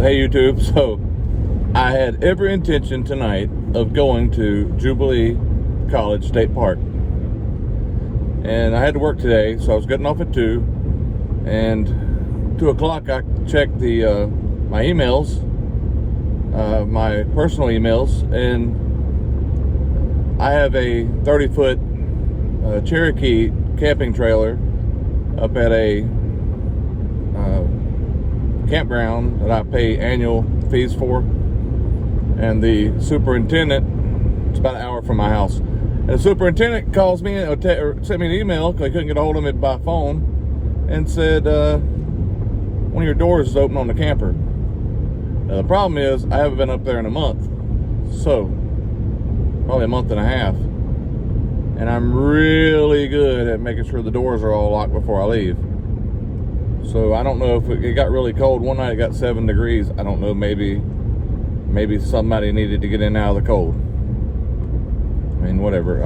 Hey YouTube, so I had every intention tonight of going to Jubilee College State Park. And I had to work today, so I was getting off at 2. And 2 o'clock I checked my emails, my personal emails, and I have a 30-foot Cherokee camping trailer up at a campground that I pay annual fees for, and the superintendent, it's about an hour from my house, and the superintendent calls me or sent me an email because I couldn't get a hold of me by phone, and said one of your doors is open on the camper. Now the problem is I haven't been up there in a month, so probably a month and a half, and I'm really good at making sure the doors are all locked before I leave. So I don't know if it got really cold. One night it got 7 degrees. I don't know, maybe somebody needed to get in out of the cold. I mean, whatever.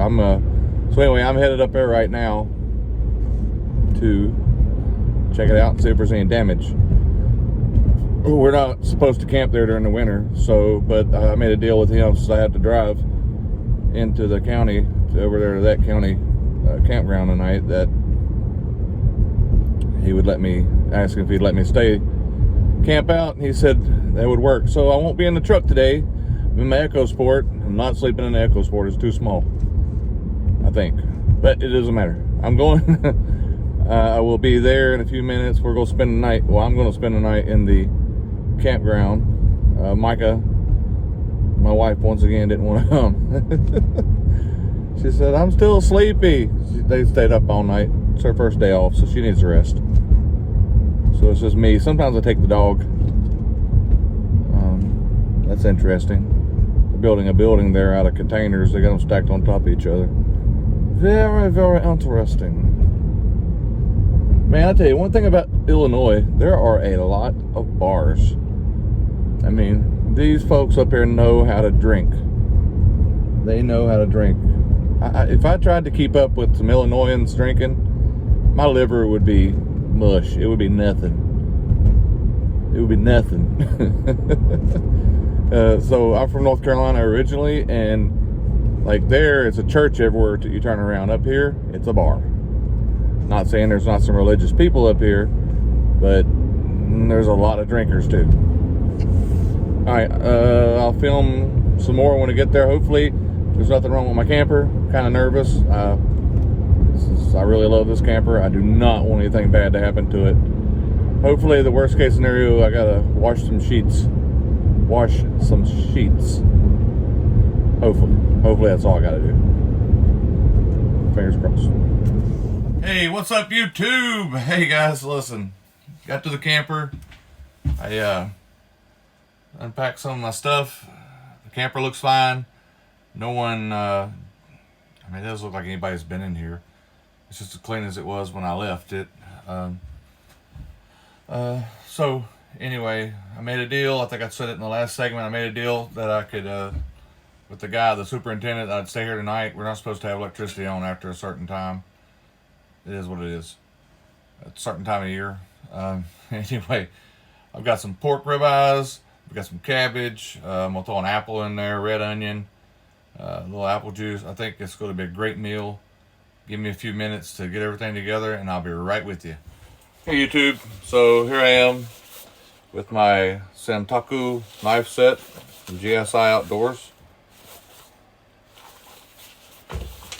So anyway, I'm headed up there right now to check it out and see if there's any damage. We're not supposed to camp there during the winter, but I made a deal with him since I had to drive into the county, over there to that county campground tonight, that he would ask if he'd let me stay camp out, and he said that would work. So I won't be in the truck today. I'm in my EcoSport. I'm not sleeping in the EcoSport. It's too small, I think, but it doesn't matter. I'm going. I will be there in a few minutes. We're going to spend the night. Well, I'm going to spend the night in the campground. Micah, my wife, once again didn't want to come. She said, I'm still sleepy. They stayed up all night. It's her first day off, so she needs a rest. So it's just me. Sometimes I take the dog. That's interesting. They're building a building there out of containers. They got them stacked on top of each other. Very, very interesting. Man, I tell you, one thing about Illinois, there are a lot of bars. I mean, these folks up here know how to drink. They know how to drink. If I tried to keep up with some Illinoisans drinking, my liver would be mush. It would be nothing. It would be nothing. So I'm from North Carolina originally, and like there, it's a church everywhere you turn around. Up here, it's a bar. Not saying there's not some religious people up here, but there's a lot of drinkers too. All right, I'll film some more when I get there. Hopefully there's nothing wrong with my camper. Kind of nervous. I really love this camper. I do not want anything bad to happen to it. Hopefully, the worst case scenario, I gotta wash some sheets. Hopefully that's all I gotta do. Fingers crossed. Hey, what's up, YouTube? Hey guys, listen. Got to the camper. I unpacked some of my stuff. The camper looks fine. No one, I mean, it doesn't look like anybody's been in here. It's just as clean as it was when I left it. So anyway, I made a deal. I think I said it in the last segment. I made a deal that I could, with the guy, the superintendent, I'd stay here tonight. We're not supposed to have electricity on after a certain time. It is what it is. At a certain time of year. Anyway, I've got some pork ribeyes. We've got some cabbage. I'm going to throw an apple in there, red onion, a little apple juice. I think it's going to be a great meal. Give me a few minutes to get everything together, and I'll be right with you. Hey YouTube, so here I am with my Santoku knife set from GSI Outdoors.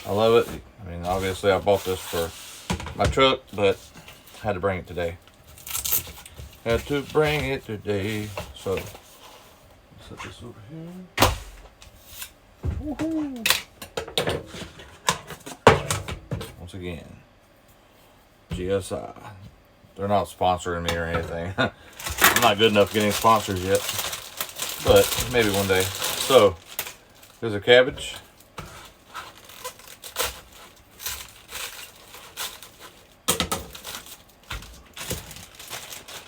I love it. I mean, obviously I bought this for my truck, but had to bring it today. So, set this over here. Woohoo! Once again, GSI. They're not sponsoring me or anything. I'm not good enough getting sponsors yet, but maybe one day. So, here's a cabbage.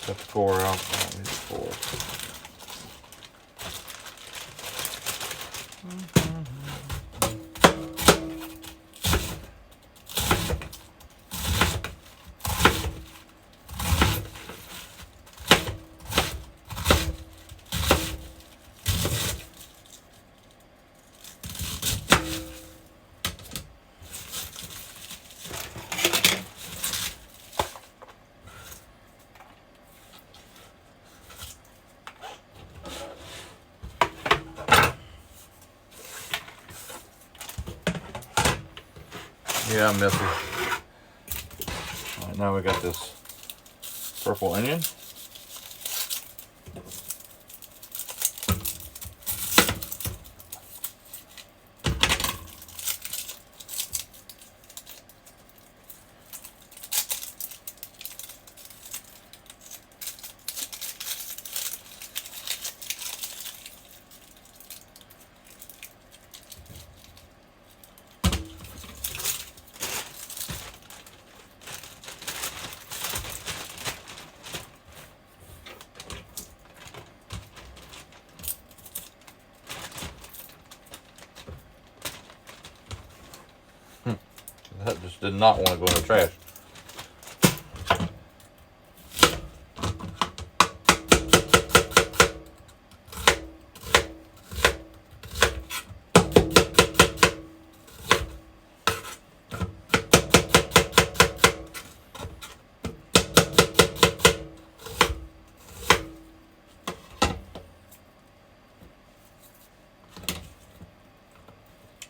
Got the core out. I need the core. Yeah, I'm messy. All right, now we got this purple onion. That just did not want to go in the trash.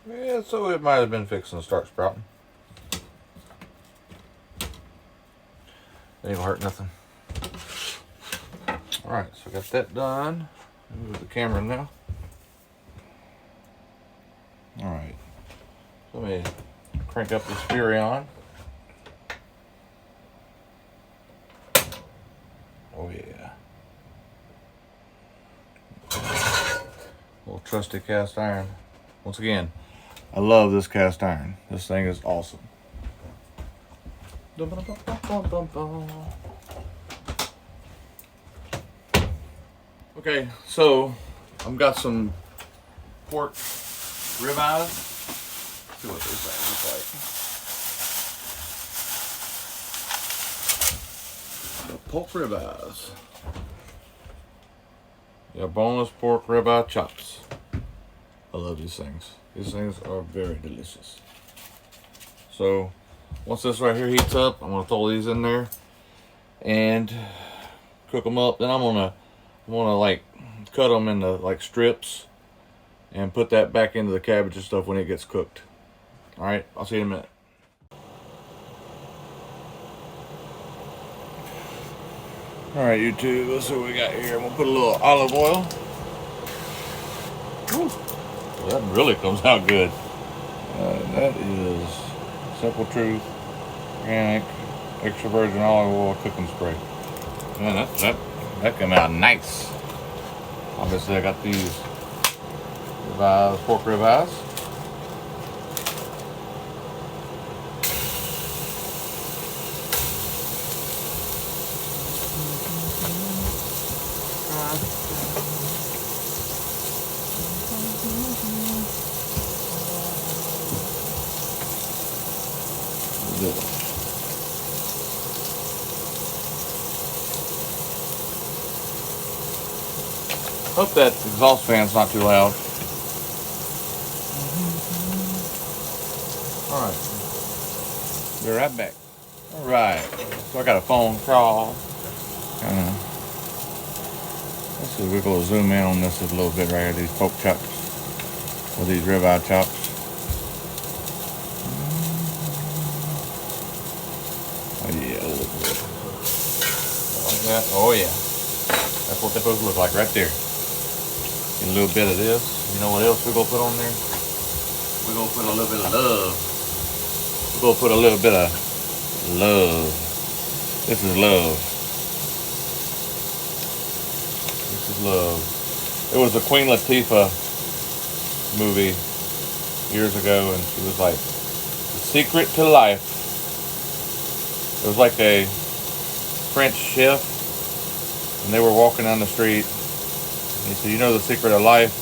Yeah, so it might have been fixing to start sprouting. Ain't gonna hurt nothing. Alright, so I got that done. Move the camera now. Alright. Let me crank up this Furion. Oh yeah. Little trusty cast iron. Once again, I love this cast iron. This thing is awesome. Okay, so I've got some pork ribeyes. Let's see what this thing looks like. The pork ribeyes. Yeah, boneless pork ribeye chops. I love these things. These things are very delicious. So once this right here heats up, I'm gonna throw these in there and cook them up. Then I'm gonna like cut them into like strips and put that back into the cabbage and stuff when it gets cooked. All right, I'll see you in a minute. All right, YouTube, let's see what we got here. I'm gonna put a little olive oil. Whew. Well, that really comes out good. That is Simple Truth Organic Extra Virgin Olive Oil Cooking Spray. Man, that came out nice. Obviously, I got these ribeyes, pork ribeyes. Hope that exhaust fan's not too loud. Alright. Be right back. Alright. So I got a phone call. Let's see if we're going to zoom in on this a little bit right here. These pork chops. Or these ribeye chops. Oh yeah, a little bit. Like that. Oh yeah. That's what they're supposed to look like right there. Get a little bit of this. You know what else we're going to put on there? We're going to put a little bit of love. We're going to put a little bit of love. This is love. This is love. It was a Queen Latifah movie years ago, and she was like, the secret to life. It was like a French chef, and they were walking down the street. He said, you know the secret of life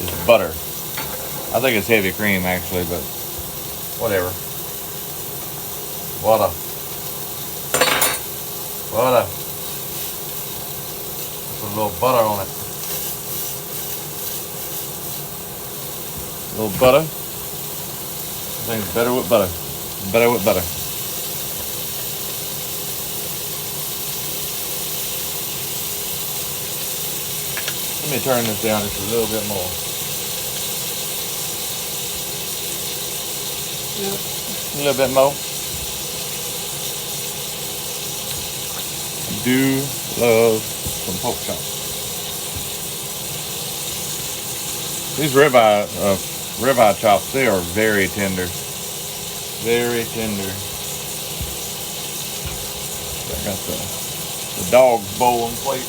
is butter. I think it's heavy cream actually, but whatever. Butter. Butter. Put a little butter on it. A little butter. I think it's better with butter. Better with butter. Let me turn this down just a little bit more. Yep. A little bit more. I do love some pork chops. These ribeye chops, they are very tender. Very tender. I got the dog's bowl and plate.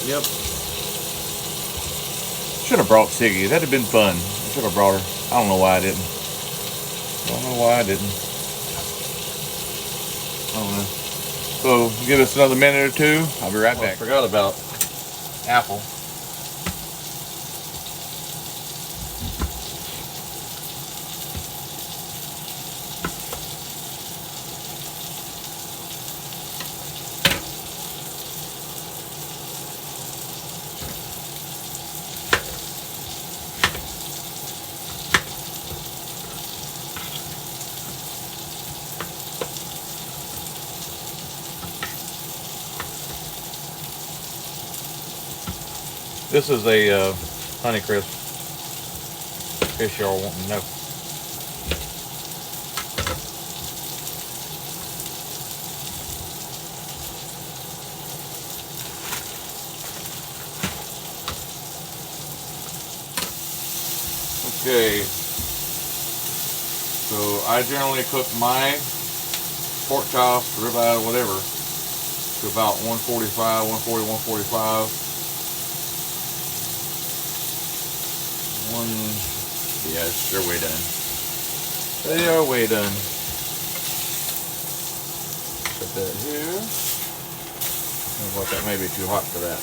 Yep. Should have brought Siggy. That'd have been fun. I should have brought her. I don't know why I didn't. Don't know why I didn't. I don't know. So give us another minute or two. I'll be right back. I forgot about apple. This is a Honeycrisp, in case y'all want to know. Okay, so I generally cook my pork chops, ribeye, whatever, to about 145, 140, 145. Yes, they're way done. They are way done. Put that here. What, that may be too hot for that.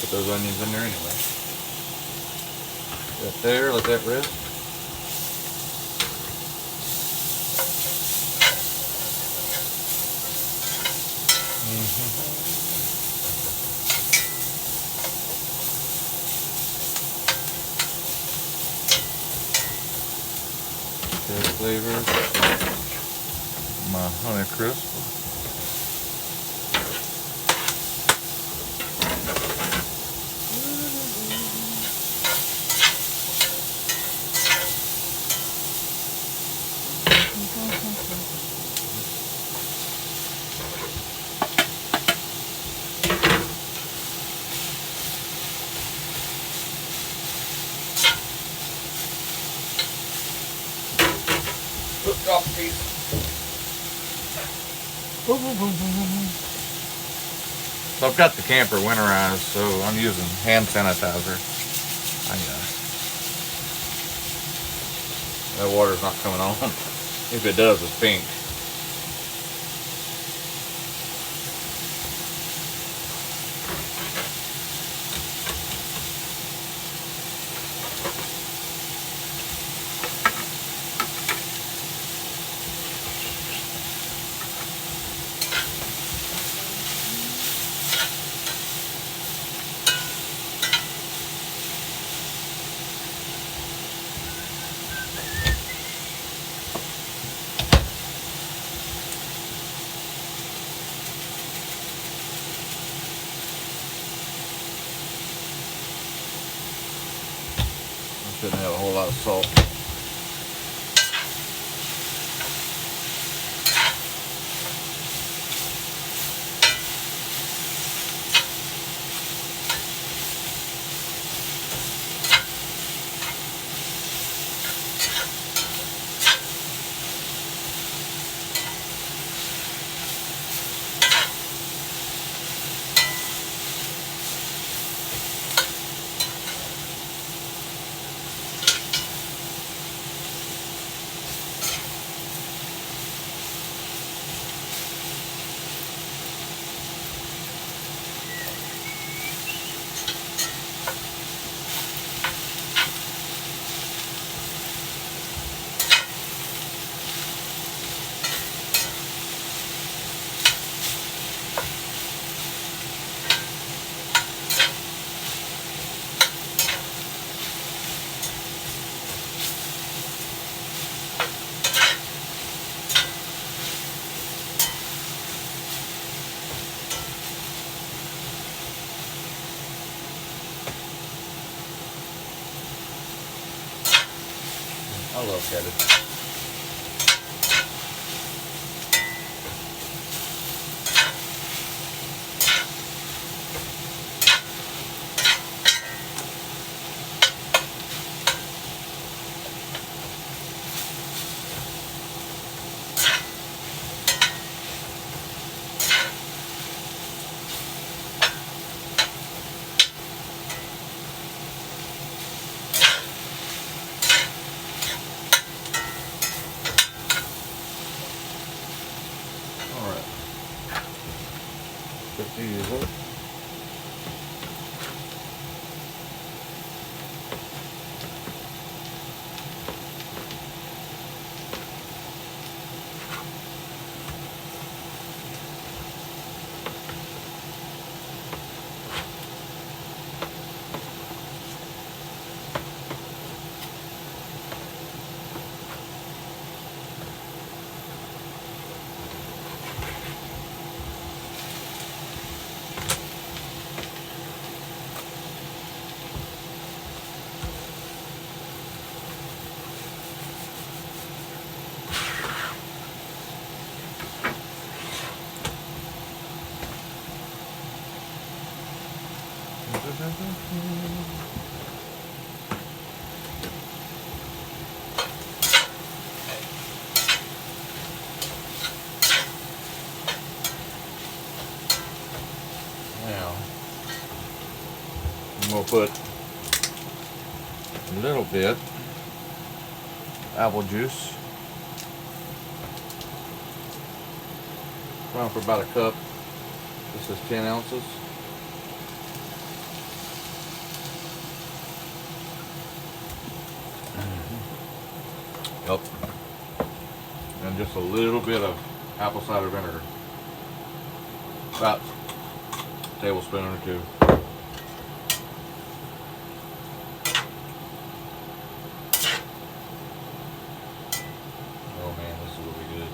Put those onions in there anyway. Put that there, let that rest. Flavor, my Honeycrisp. Drop a piece. So I've got the camper winterized, so I'm using hand sanitizer. That water's not coming on. If it does, it's pink. Shouldn't have a whole lot of salt. I love cabbage. Alright. 50 years old. Now, I'm going to put a little bit apple juice. Around for about a cup. This is 10 ounces. Yep. And just a little bit of apple cider vinegar. About a tablespoon or two. Oh man, this will be good.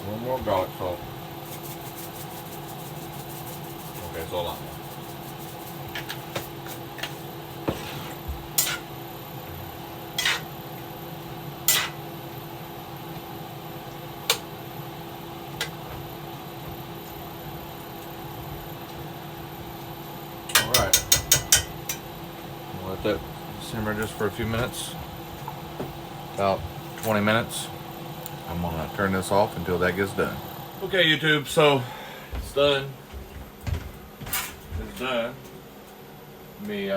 One more garlic salt. Okay, it's a lot more. Alright. Let that simmer just for a few minutes. About 20 minutes. I'm gonna turn this off until that gets done. Okay, YouTube, so it's done. It's done. Let me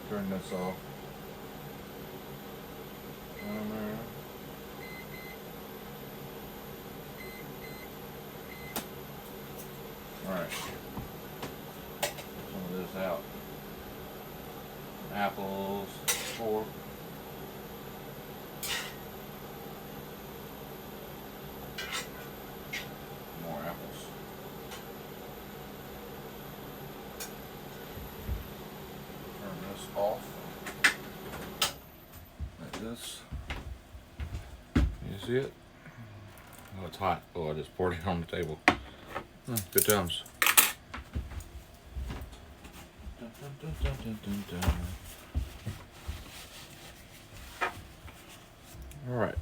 turn this off. Alright. Some of this out. Apples, pork. More apples. Turn this off. Like this. You see it? Oh, it's hot. Oh, I just poured it on the table. Good times. Dun, dun, dun, dun, dun, dun. All right.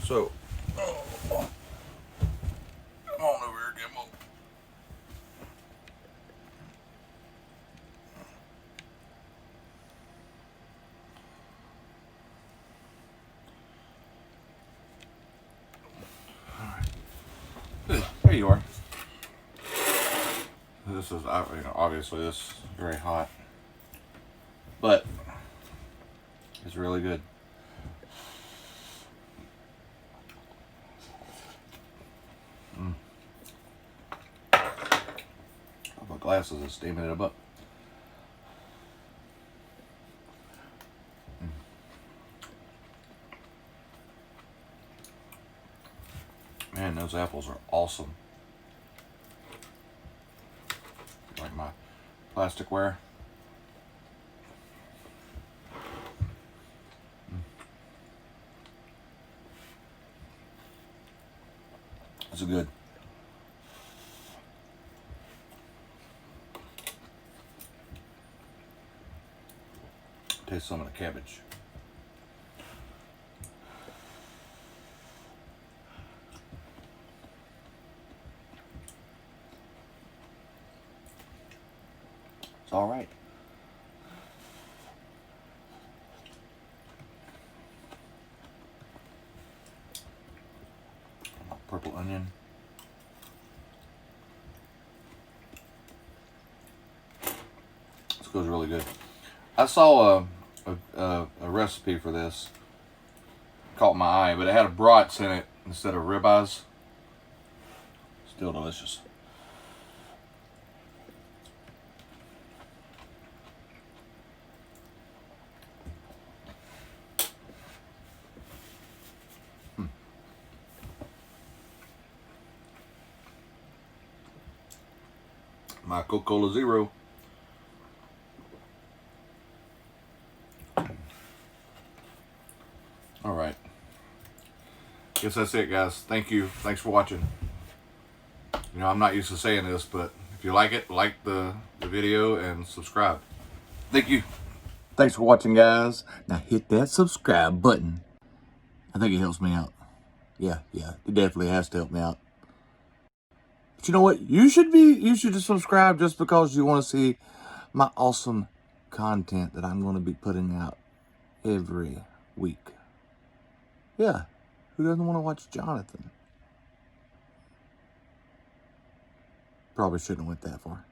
So, come on over here, Gimble. All right. There you are. This is, obviously this is very hot, but it's really good. My glasses are steaming it up. Man, those apples are awesome. my plasticware. It's good. Taste some of the cabbage. It's all right. Purple onion. This goes really good. I saw a recipe for this. Caught my eye, but it had brats in it instead of ribeyes. Still delicious. My Coca-Cola Zero. All right. Guess that's it, guys. Thank you. Thanks for watching. You know, I'm not used to saying this, but if you like it, like the video and subscribe. Thank you. Thanks for watching, guys. Now hit that subscribe button. I think it helps me out. Yeah, it definitely has to help me out. But you know what? You should just subscribe just because you want to see my awesome content that I'm going to be putting out every week. Yeah, who doesn't want to watch Jonathan? Probably shouldn't have went that far.